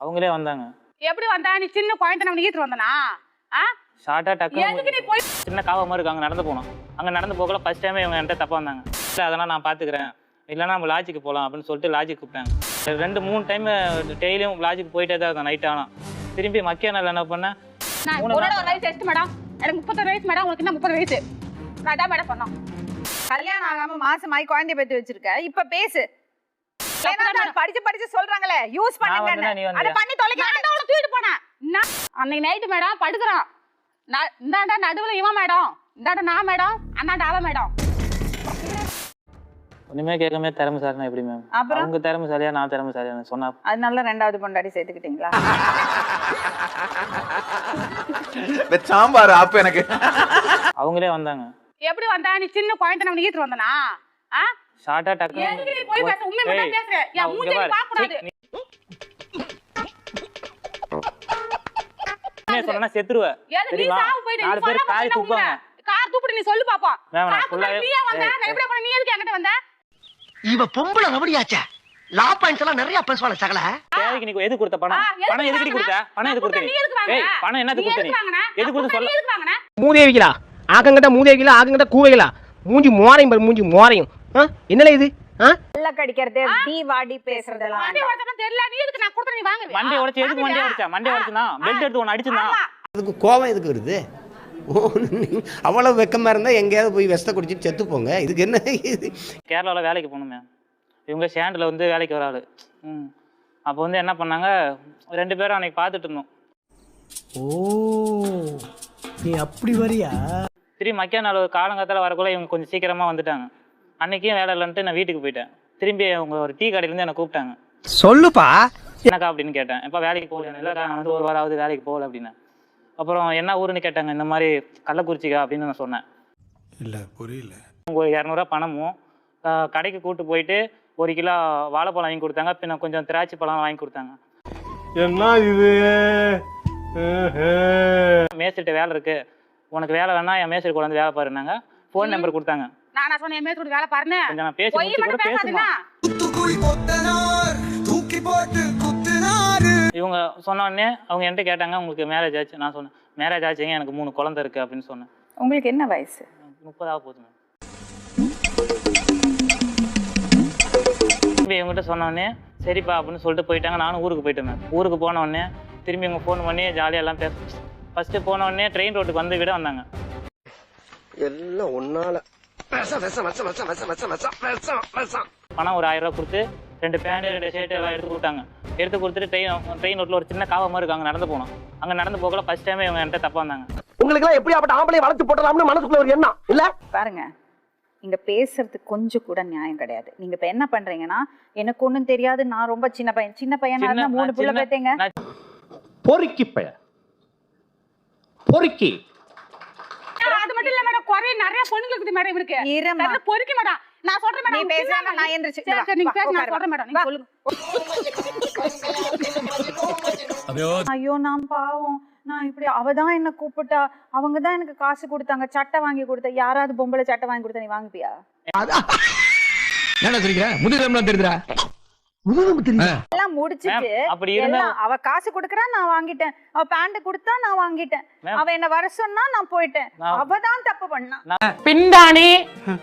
அவங்களே வந்தாங்க. எப்படி வந்தா? நீ சின்ன குழந்தை நம்ம ஈத்து வந்தனா? ஷார்ட்டா டக்குனு சின்ன காவ மாதிரி இருக்கு, அங்கே நடந்து போனோம். அங்கே நடந்து போகல ஃபர்ஸ்ட் டைமே இவங்க என்கிட்ட தப்பா வந்தாங்க. இல்லை அதெல்லாம் நான் பார்த்துக்கிறேன், இல்லைன்னா நம்ம லாட்ஜுக்கு போகலாம் அப்படின்னு சொல்லிட்டு லாட்ஜுக்கு கூப்பிட்டாங்க. 2-3 டைம் டெய்லியும் லாட்ஜுக்கு போயிட்டே தான் இருந்தேன் நைட். ஆனால் திரும்பி மக்கிய நாள் என்ன பண்ணேன், வயசு எட்டு மேடம், எனக்கு 31 வயசு மேடம், உங்களுக்கு என்ன 30 வயசு? நான் தான் மேடம் சொன்னோம். கல்யாணம் ஆகாம மாசமாயி குழந்தை பெற்று வச்சிருக்க, இப்ப பேசு. படிச்சு சொல்றாங்களே யூஸ் பண்ணுங்க, அத பண்ணி தொலைக்க. நான் தூக்கிட்டு போனேன் அன்னைக்கு நைட்டு மேடம், படுக்குறான். இந்தாண்டா நடுவுல இவன் மேடம், இந்தாண்டா நான் மேடம், அந்தாண்டா அவ மேடம். ஒண்ணுமே கேட்கமே திறமைசாலினா எப்படி மேம்? அவங்க திறமைசாலியா நான் திறமைசாலியா சொன்னா அதனால ரெண்டாவது பொண்டாடி சேர்த்துக்கிட்டீங்களா? சாம்பார் அப்ப எனக்கு அவங்களே வந்தாங்க. எப்படி வந்தா? நீ சின்ன குழந்தை நம்ம ஈத்து வந்தனா? ஷார்ட்டா டக்குனு போய் பேச, உண்மை மட்டும் பேசுற. யா மூஞ்சி பார்க்க கூடாது. நீ சொன்னா செத்துருவ. நீ சாவு போயிடு. 4 பேர் காய் தூக்குவாங்க. கார் தூக்கிட்டு நீ சொல்லு பாப்போம். நான் ஃபுல்லாவே நீ வந்தா நான் எப்படி போற? நீ எதுக்கு என்கிட்ட வந்த? இவ பொம்பள ரவடியாச்சே. லா பாயிண்ட்ஸ் எல்லாம் நிறைய பேசுவாளே சகல. தேவைக்கு நீ எது கொடுத்த பணம்? பணம் எதுக்கு கொடுத்த? பணம் எதுக்கு கொடுத்த? ஏய் பணம் என்னது கொடுத்த? நீ எது கொடுத்த சொல்ல? மூதேவிகளா, ஆகங்கட்ட மூதேவிகளா, ஆகங்கட்ட கூவைகளா, மூஞ்சி மோரையும் பாரு, மூஞ்சி மோரையும். என்னல இது? நல்ல கடிக்கிறது, டீ வாடி பேசுறதெல்லாம் மண்டே உடைச்சா தெரியல. நீ எதுக்கு நான் கொடுத்த? நீ வாங்க. மண்டே உடைச்சு எதுக்கு மண்டே உடைச்சா? மண்டே உடைச்சனா பெல்ட் எடுத்து ஒன்னு அடிச்சனா. அதுக்கு கோவம் எதுக்கு வருது? அவ்வளவு வெக்கமா இருந்தா எங்கேயாவது போய் வெஸ்ட குடிச்சிட்டு செத்து போங்க. இதுக்கு என்ன? கேரளாவில் வேலைக்கு போகணுமே, இவங்க ஸ்டாண்டில் வந்து வேலைக்கு வர ஆளு. அப்போ வந்து என்ன பண்ணாங்க, 2 பேரும் அன்னைக்கு பார்த்துட்டு இருந்தோம். ஓ நீ அப்படி வரியா? திரும்பி மக்கிய நாள் காலங்காலத்தில் வரக்குள்ள இவங்க கொஞ்சம் சீக்கிரமாக வந்துட்டாங்க. அன்னைக்கும் வேலை இல்லைன்ட்டு நான் வீட்டுக்கு போயிட்டேன். திரும்பி அவங்க ஒரு டீ கடையிலேருந்து என்னை கூப்பிட்டாங்க. சொல்லுப்பா என்னக்கா அப்படின்னு கேட்டேன். எப்போ வேலைக்கு போகல? இல்லைக்கா நான் வந்து 1 வாராவது வேலைக்கு போகல அப்படின்னு. அப்புறம் என்ன ஊருன்னு கேட்டாங்க. இந்த மாதிரி கள்ளக்குறிச்சிக்கா அப்படின்னு நான் சொன்னேன். இல்ல புரியல. ஒரு 200 பணமும் கடைக்கு கூப்பிட்டு போயிட்டு 1 கிலோ வாழைப்பழம் வாங்கி கொடுத்தாங்க. பின்ன கொஞ்சம் திராட்சை பழம் வாங்கி கொடுத்தாங்க. என்ன இது? மேஸ்திரிட்ட வேலை இருக்கு, உனக்கு வேலை வேணா என் மேஸ்திரி கூட வந்து வேலை பாருனாங்க. ஃபோன் நம்பர் கொடுத்தாங்க. நான் சொன்னேன் என் மேஸ்திரி வேலை பாருன்னு. கொஞ்சம் நான் பேசி முடிச்சு கூட பேசுமா. இவங்க சொன்ன உடனே அவங்க என்கிட்ட கேட்டாங்க, உங்களுக்கு மேரேஜ் ஆச்சு? நான் சொன்னேன் மேரேஜ் ஆச்சுங்க, எனக்கு 3 குழந்தை இருக்கு அப்படின்னு சொன்னேன். உங்களுக்கு என்ன வயசு? 30 ஆக போகுதுங்க. இவங்ககிட்ட சொன்ன உடனே சரிப்பா அப்படின்னு சொல்லிட்டு போயிட்டாங்க. நானும் ஊருக்கு போயிட்டேன். ஊருக்கு போன உடனே திரும்பி இவங்க ஃபோன் பண்ணி ஜாலியாக எல்லாம் பேச. ஃபர்ஸ்ட் போன உடனே ட்ரெயின் ரோட்டுக்கு வந்து விட வந்தாங்க. எல்லாம் ஒன்னால பணம் ஒரு 1000 ரூபா கொடுத்து 2 பேண்ட் 2 ஷர்ட் எல்லாம் எடுத்து கொடுத்தாங்க. எடுத்து கொடுத்துட்டு ட்ரெயின் ரோட்டில் ஒரு சின்ன காவ மாதிரி இருக்கு, அங்கே நடந்து போனோம். அங்கே நடந்து போகல ஃபர்ஸ்ட் டைமே இவங்க என்கிட்ட தப்பா வந்தாங்க. உங்களுக்கு எல்லாம் எப்படியாப்பட்ட ஆம்பளை வளர்த்து போட்டலாம்னு மனசுக்குள்ள ஒரு எண்ணம் இல்ல? பாருங்க, இங்க பேசுறதுக்கு கொஞ்சம் கூட நியாயம் கிடையாது. நீங்க இப்ப என்ன பண்றீங்கன்னா, எனக்கு ஒண்ணும் தெரியாது, நான் ரொம்ப சின்ன பையனா இருந்தா 3 புள்ள பெத்தேங்க. பொறுக்கி பைய பொறுக்கி. அது மட்டும் இல்ல மேடம், குறை நிறைய பொண்ணுங்களுக்கு இருக்குது மேடம். இவருக்கு இருமா பொறுக்கி மேடம். நான் சொல்றேன் மேடம். நீ பேசாம நான் எந்திரச்சு நீங்க பேச. நான் சொல்றேன் மேடம், நீங்க சொல்லுங்க. ஐயோ நான் பாவம், நான் இப்படி அவதான் என்ன கூப்பிட்டா, அவங்க தான் எனக்கு காசு கொடுத்தாங்க, சட்டை வாங்கி கொடுத்த. யாராவது பொம்பளை சட்டை வாங்கி கொடுத்தா நீ வாங்குப்பியா? என்ன சொல்றீங்க? முதுகெலும்புலாம் தெரியுதுடா. எல்லாம் முடிச்சிட்டு எல்லாம் அவ காசு கொடுக்கறா, நான் வாங்கிட்டேன். அவ பேண்ட் கொடுத்தா நான் வாங்கிட்டேன். அவ என்ன வர சொன்னா நான் போயிட்டேன். அவதான் தப்பு பண்ணா. பின்தானே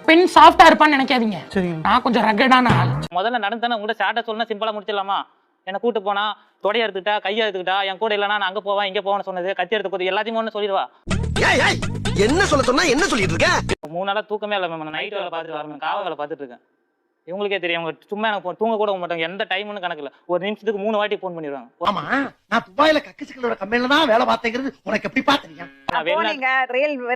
பின் சாஃப்டா இருப்பான்னு நினைக்காதீங்க. நான் கொஞ்சம் ரகடான ஆள். முதல்ல நடந்தானே உங்கள்கிட்ட ஷார்ட்டா சொன்னா சிம்பிளா முடிச்சிடலாமா? என்ன கூட்டு போனா தொடைய எடுத்துக்கிட்டா, கையை எடுத்துக்கிட்டா, என் கூட இல்லைன்னா நான் அங்க போவேன் இங்க போவேன்னு சொன்னது, கத்தி எடுத்து போது எல்லாத்தையும் ஒன்று சொல்லிடுவா. என்ன சொல்ல சொன்னா என்ன சொல்லிட்டு இருக்க? 3 நாளா தூக்கமே இல்லை மேம். நைட் வேலை பார்த்துட்டு வரேன், காவ வேலை பார்த்துட்டு இருக்கேன். இவங்களுக்கே தெரியும், அவங்க சும்மா எனக்கு தூங்க கூட மாட்டாங்க. எந்த டைம்னு கணக்கு இல்லை, ஒரு நிமிஷத்துக்கு 3 வாட்டி ஃபோன் பண்ணிடுவாங்க. ஆமா, நான் துபாயில கக்கசிகளோட கம்பெனில தான் வேலை பார்த்தேங்கிறது உனக்கு எப்படி பாத்தீங்க? போனீங்க,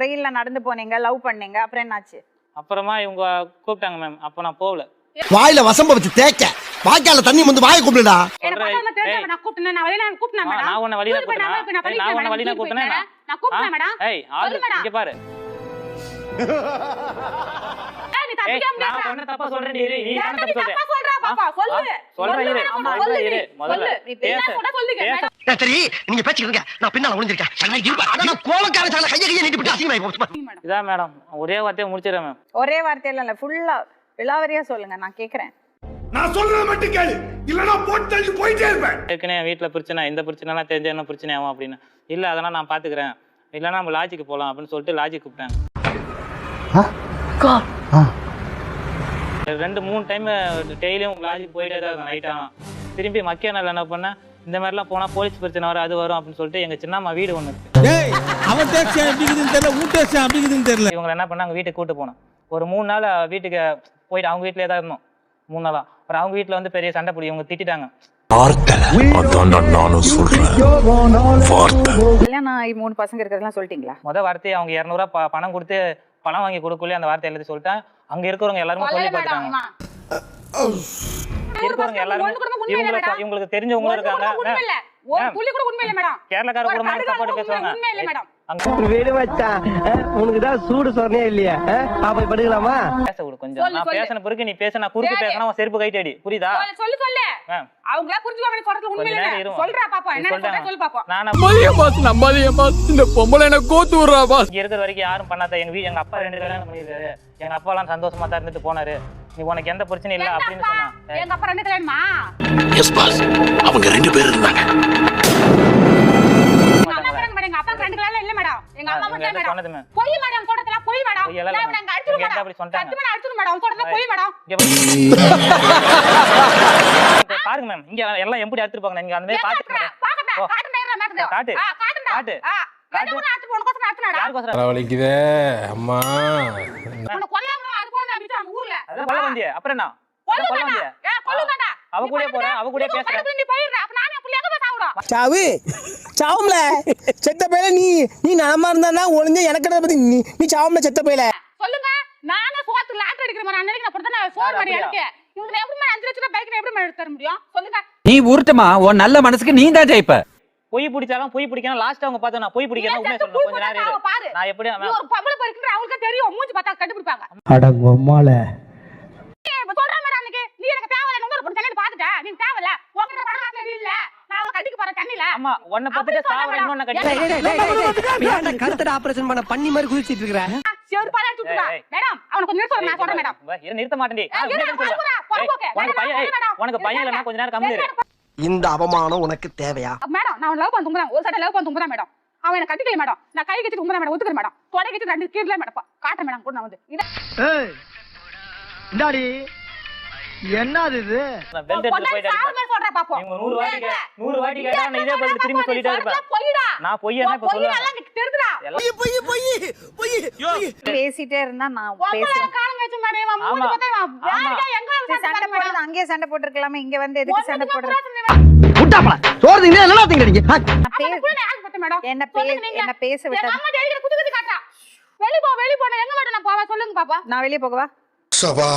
ரயில்ல நடந்து போனீங்க, லவ் பண்ணீங்க, அப்புறம் என்னாச்சு? அப்புறமா இவங்க கூப்பிட்டாங்க மேம். அப்ப நான் போகல. வாயில வசம்ப வச்சு தேய்க்க, வாய்க்கால தண்ணி வந்து வாயை கூப்பிடுடா. நான் கூப்பிட்டேன், நான் வழியில கூப்பிட்டேன் மேடம். நான் உன்னை வழியில கூப்பிட்டேன். நான் உன்னை வழியில கூப்பிட்டேன். நான் கூப்பிட்டேன் மேடம். ஏய் ஆளு இங்க பாரு. நான் சொன்ன தப்பா சொல்றேன். நீ என்ன தப்பு சொல்ற? தப்பா சொல்றா பாப்பா, சொல்லு. சொல்றேன் இரு. முதல்ல இரு. முதல்ல பேச. சொல்லுங்க. சரி, நீங்க பேசிக்கிறீங்க, நான் பின்னால ஒளிஞ்சிருக்கேன். நான் கோவக்கார சால கையை நீட்டி விட்டு அசிங்கமாயி போச்சு. இதான் மேடம், ஒரே வார்த்தையை முடிச்சிடுறேன் மேம். ஒரே வார்த்தையில இல்ல, ஃபுல்லா விலாவரியா சொல்லுங்க, நான் கேக்குறேன். நான் சொல்றத மட்டும் கேளு இல்லனா போட்டு தள்ளி போயிட்டே இருப்பேன். ஏற்கனவே வீட்டில் பிரச்சனை, இந்த பிரச்சனைலாம் தெரிஞ்ச என்ன பிரச்சனை ஆகும் அப்படின்னு. இல்லை அதெல்லாம் நான் பார்த்துக்கிறேன், இல்லைன்னா நம்ம லாட்ஜுக்கு போகலாம் அப்படின்னு சொல்லிட்டு லாட்ஜுக்கு கூப்பிட்டாங்க. 2-3 டைம் டெய்லியும் லாட்ஜுக்கு போயிட்டே தான் இருக்கும் நைட்டாக. திரும்பி மக்கிய நாள் என்ன பண்ணேன், இந்த மாதிரிலாம் போனால் போலீஸ் பிரச்சனை வரும், அது வரும் அப்படின்னு சொல்லிட்டு எங்கள் சின்னம்மா வீடு ஒன்று இருக்கு. இவங்க என்ன பண்ணாங்க, வீட்டுக்கு கூப்பிட்டு போனோம். ஒரு 3 நாள் வீட்டுக்கு போயிட்டு அவங்க வீட்டிலே தான் இருந்தோம் 3 நாளா. அப்புறம் அவங்க வீட்டில் வந்து பெரிய சண்டை பிடி, இவங்க திட்டாங்க. கல்யாணம் ஆகி 3 பசங்க இருக்கிறதெல்லாம் சொல்லிட்டீங்களா? முதல் வார்த்தையை அவங்க 200 ரூபா பணம் கொடுத்து பணம் வாங்கி கொடுக்கல அந்த வார்த்தை எழுதி சொல்லிட்டேன். அங்க இருக்கிறவங்க எல்லாருமே சொல்லி பார்த்துட்டாங்க. இருக்கிறவங்க எல்லாரும் இவங்களுக்கு தெரிஞ்சவங்களும் இருக்காங்க. கேரளக்கார குடும்பம் சப்போர்ட் பேசுவாங்க. சூடு சொன்னே இல்லையா? பேச விடு கொஞ்சம். நான் பேசின பிறகு நீ பேச, நான் குறுக்கு பேசினா செருப்பு கைட்டு அடி. புரியுதா? சொல்லு சொல்லு. அவங்களா புரிஞ்சுவாங்க சொல்றது உண்மை இல்ல. சொல்றா பாப்பா, என்ன சொல்ற சொல்லு பாப்பா. நான் நம்பாதீங்க பாஸ், இந்த பொம்பளை என்ன கோத்து விடுறா பாஸ். இங்க இருக்கிற வரைக்கும் யாரும் பண்ணாத. எங்க அப்பா 2 கல்யாணம் பண்ணிருக்காரு. எங்க அப்பா எல்லாம் சந்தோஷமா தான் இருந்துட்டு போனாரு. நீ உனக்கு எந்த பிரச்சனையும் இல்ல அப்படின்னு சொன்னா. எங்க அப்பா 2 கல்யாணமா? எஸ் பாஸ், அவங்க 2 பேர் இருந்தாங்க. எங்க அப்பா 2 கல்யாணம் இல்ல மேடம். எங்க அம்மா மட்டும் மேடம். போய் மேடம் சொல்றதல போய் மேடம். நான் அங்க அடிச்சு மேடம். அப்படி சொன்னாங்க. சத்தியமா அடிச்சு மேடம் சொல்றதல போய் மேடம். பாருங்க மேம், இங்க எல்லாம் எப்படி எடுத்துப்பாங்க. நீங்க அந்த மாதிரி பாத்துங்க. காட்டு நேரா மேடம். காட்டு. காட்டு. காட்டு அடிச்சு போன கோசம் அடிச்சுடா. யார் கோசம்? வலிக்குதே அம்மா. உன்னை கொல்லாம அது போன அடிச்சாங்க ஊர்ல. அத கொல்ல வந்தியே. அப்புறம் என்ன? கொல்லுங்கடா. கொல்லுங்கடா. அவ கூட போறேன், அவ கூட பேசுறேன். நீ போயிடுற. அப்ப நானே புள்ள எங்க போய் சாவுறோம்? சாவு சாவும்ல செத்த பையல. நீ நலமா இருந்தா ஒளிஞ்ச எனக்கு பத்தி நீ சாவும்ல செத்த பையல. சொல்லுங்க. நானே சோத்து லாட் அடிக்கிற மாதிரி அன்னைக்கு நான் படுத்தா சோறு மாதிரி எடுக்க. இவங்க எப்படி 5 லட்சம் ரூபாய் பைக் எப்படி எடுத்து தர முடியும்? சொல்லுங்க. நீ உருட்டமா, உன் நல்ல மனசுக்கு நீ தான் ஜெயிப்ப. பொய் பிடிச்சாலும் பொய் பிடிக்கணும். லாஸ்ட் அவங்க பார்த்தா நான் பொய் பிடிக்கணும் உண்மை சொல்லணும். கொஞ்ச நேரம் இரு. நான் எப்படி ஒரு பம்பளை பறிக்கிற அவங்களுக்கு தெரியும். மூஞ்சி பார்த்தா கண்டுபிடிப்பாங்க. அடங்கம்மால சொல்ற மாதிரி அன்னைக்கு நீ எனக்கு தேவல இன்னொரு பொண்ணு தண்ணி பாத்துட்ட. நீ தேவல. உங்க பணம் இல்ல. நான் அவ கட்டிக்கு போற தண்ணில. அம்மா உன்னை பத்திட்டு சாவற இன்னொன்னு கட்டி. ஏன்டா கழுத்தட ஆபரேஷன் பண்ண பண்ணி மாதிரி குதிச்சிட்டு இருக்கற? சேர் பாலா சுத்துடா. மேடம் அவனுக்கு கொஞ்சம் நிறுத்த நான் சொல்றேன் மேடம். இரு நிறுத்த மாட்டேன்டி. உனக்கு பையன் இல்லனா கொஞ்ச நேரம் கம்மி இரு. இந்த அவமானம் உனக்கு தேவையா? மேடம் நான் லவ் பண்ண தும்புறேன். ஒரு சட்ட லவ் பண்ண தும்புறேன் மேடம். அவன் என்ன கட்டிக்கல மேடம். நான் கை கட்டி தும்புறேன் மேடம். ஒத்துக்கற மேடம். தொட கட்டி 2 கீழல மேடம். காட்ட மேடம் கூட நான் வந்து. ஏய் இந்தாடி என்னது இது? நான் பெல்ட் எடுத்து போயிட்டே இருக்கேன். சொல்றா பாப்போம். நீங்க 100 வாட்டி கேட்டா நான் இதே பதில் திரும்பி சொல்லிட்டே இருப்பேன். போய்டா. நான் பொய்யனா இப்ப சொல்லுவேன். எல்லாம் எனக்கு தெரியுதுடா. பேசிட்டே இருந்தா நான் பேசுறேன். பேசுறேன். காலம் வச்சு மேடம் மூஞ்சி பார்த்தா யாரே எங்க சண்டை போடுறது அங்கேயே சண்டை போட்டுருக்கலாமே. இங்க வந்து எதுக்கு சண்டை போடுற? முட்டாப்பல சோறு திங்க என்ன திங்கறீங்க? என்ன பேச விட்டா? அம்மா டேடி குதி காட்டா. வெளிய போ எங்க மேடம் நான் போவா சொல்லுங்க பாப்பா. நான் வெளிய போகவா? சபா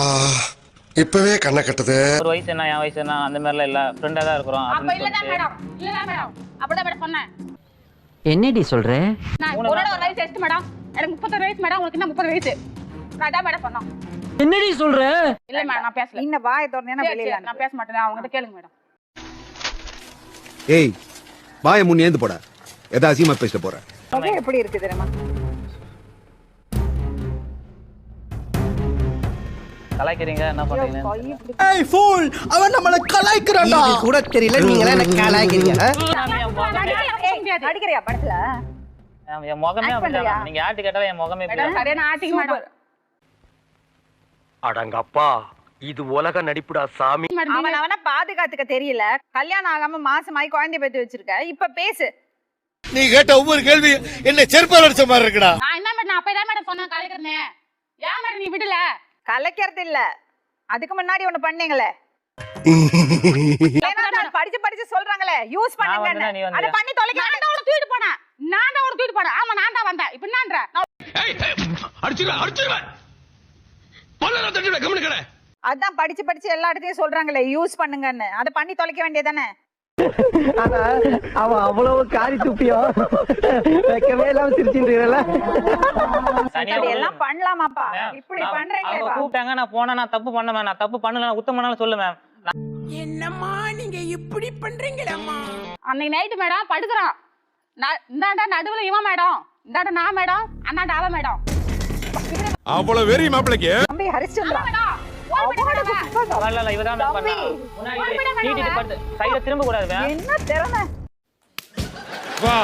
இப்பவே கண்ண கட்டுது. ஒரு வயசு என்ன என் வயசு என்ன அந்த மாதிரி இல்ல. ஃப்ரெண்டா தான் இருக்கிறோம். அப்ப இல்லடா மேடம். இல்லடா மேடம். அப்படியே மேடம் சொன்னேன். என்னடி சொல்ற? நான் உன்னோட ஒரு வயசு எஸ்ட் மேடம். எனக்கு 31 வயசு மேடம். உங்களுக்கு என்ன 30 வயசு? நான் தான் மேடம் சொன்னேன். என்னடி சொல்ற? இல்ல மேடம் நான் பேசல. இன்ன வாய் திறந்தேனா வெளியில நான் பேச மாட்டேன். அவங்க கிட்ட கேளுங்க மேடம். ஏய் வாயை முன் ஏந்து போட. ஏதா அசிமா பேச போற. அது எப்படி இருக்கு தெரியுமா? கலாய்க்கிறீங்க என்ன பண்றீங்க? ஏய் ஃபூல் அவன் நம்மள கலாய்க்கறான்டா. இது கூட தெரியல நீங்களே என்ன கலாய்க்கிறீங்க? அடிக்கறியா படத்துல? என் முகமே அப்படிதான். நீங்க ஆட்டி கேட்டால என் முகமே மேடம் சரியான ஆட்டிங்க மேடம். அடங்கப்பா இது உலக நடிப்புடா சாமி. அவன பாதுகாத்துக்க தெரியல. கல்யாணம் ஆகாம மாசமாயி குழந்தை பெத்து வச்சிருக்க. இப்ப பேசு. நீ கேட்ட ஒவ்வொரு கேள்வி என்ன செருப்பால அடிச்ச மாதிரி இருக்குடா. நான் என்ன மேடம் நான் அப்பதான் மேடம் சொன்னேன் கலைக்கிறனே. ஏன் மேடம் நீ விடல? கலைக்கிறது இல்ல. அதுக்கு முன்னாடி ஒண்ணு பண்ணீங்களே. படிச்சு சொல்றாங்களே யூஸ் பண்ணுங்க. அத பண்ணி தொலைக்க. நான் தான் உனக்கு தூக்கிட்டு போறேன். ஆமா நான் தான் வந்தேன். இப்போ என்னன்ற? அடிச்சிருவேன். பல்லல தட்டிட கம்முனு கடை. அதான் படிச்சு எல்லா இடத்தையும் சொல்றாங்களே யூஸ் பண்ணுங்கன்னு. அத பண்ணி தொலைக்க வேண்டியதானே? ஆனா அவன் அவ்வளவு காரி துப்பியோ வைக்கவே எல்லாம் சிரிச்சுன்றீங்கல்ல. எல்லாம் பண்ணலாமாப்பா? இப்படி பண்றீங்க. அவங்க கூப்பிட்டாங்க நான் போனா நான் தப்பு பண்ணேன். நான் தப்பு பண்ணல உத்தம் பண்ணாலும் சொல்லு மேம். என்னம்மா நீங்க இப்படி பண்றீங்களேம்மா? அன்னைக்கு நைட் மேடம் படுக்குறான். இந்தாண்டா நடுவுல இவன் மேடம். இந்தாண்டா நான் மேடம். அண்ணாண்டா அவ மேடம். அவ்வளவு வெறி மாப்பிளைக்கு. தம்பி ஹரிச்சந்திரா. இல்ல இவதான் பண்ணா முன்னாடி நீட்டிட்டு படுத்து சைடுல திரும்ப கூடாது என்ன திறமை வா